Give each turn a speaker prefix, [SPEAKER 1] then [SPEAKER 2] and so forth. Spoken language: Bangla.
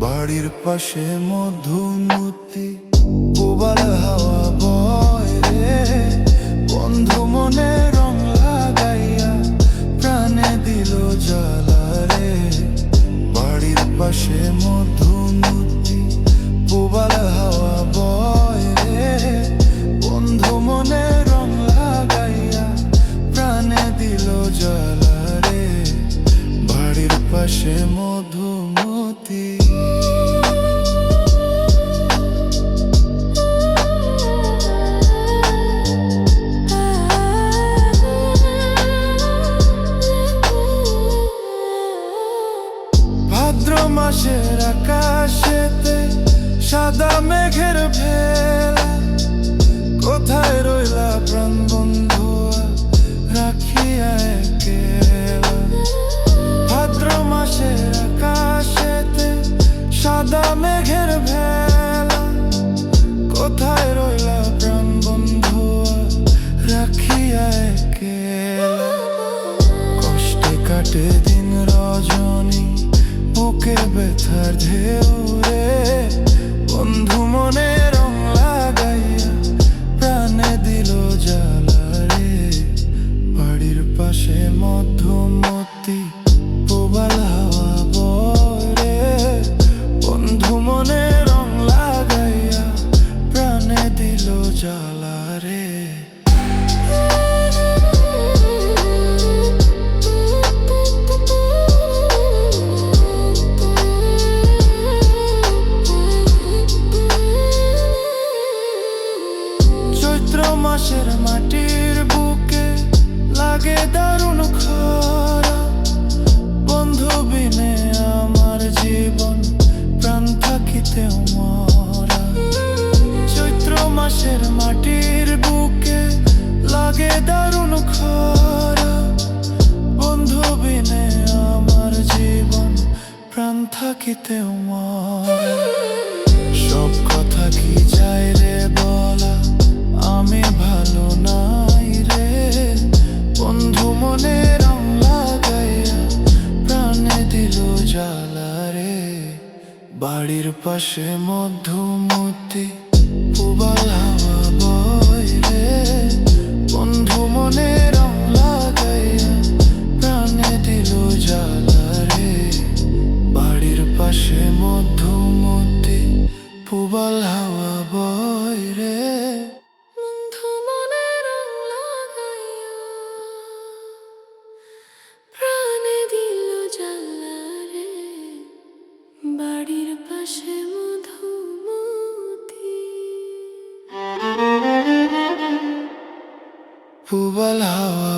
[SPEAKER 1] বাড়ির পাশে মধুমতি প্রবাল হাওয়া বয় রে, বন্ধু মনে রং লাগাইয়া প্রাণে দিল জ্বালা রে। বাড়ির পাশে মধুমতি প্রবাল হাওয়া বয় রে, বন্ধু মনে রং লাগাইয়া প্রাণে দিল জ্বালা রে। বাড়ির পাশে মধুমতি ভাদ্র মাসের আকাশেতে সাদা মেঘের ভেলা, কোথায় রইলা প্রাণ বন্ধু রাখিয়া একেলা। ভাদ্র মাসের আকাশেতে সাদা মেঘের ভেলা, কোথায় রইলা প্রাণ বন্ধু রাখিয়া একেলা। কষ্টে কাটে দিন রজনী বুকে ব্যথার ঢেউ রে, বন্ধু মনে রং লাগাইয়া প্রাণে দিল জ্বালা রে। বাড়ির পাশে মধুমতি প্রবাল হাওয়া বয় রে, বন্ধু মনে রং লাগাইয়া প্রাণে দিল জ্বালা রে। চৈত্র মাসের মাটির বুকে লাগে দারুণ খরা, বন্ধু বিনে আমার জীবন প্রাণ থাকিতেও মরা। চৈত্র মাসের মাটির বুকে লাগে দারুণ খরা, বন্ধু বিনে আমার জীবন প্রাণ থাকিতেও মরা। সব কথা কি যায় রে বলা, আমি ভালো নাই রে, বন্ধু মনে রং লাগাইয়া প্রাণে দিল জ্বালা রে। বাড়ির পাশে মধুমতি প্রবাল হাওয়া বয় রে, বন্ধু মনে রং লাগাইয়া প্রাণে দিল জ্বালা রে। বাড়ির পাশে মধুমতি প্রবাল হাওয়া বয় রে, বন্ধু মনে রং লাগাইয়া প্রাণে দিল জ্বালা রে। বাড়ির পাশে মধুমতি প্রবাল হাওয়া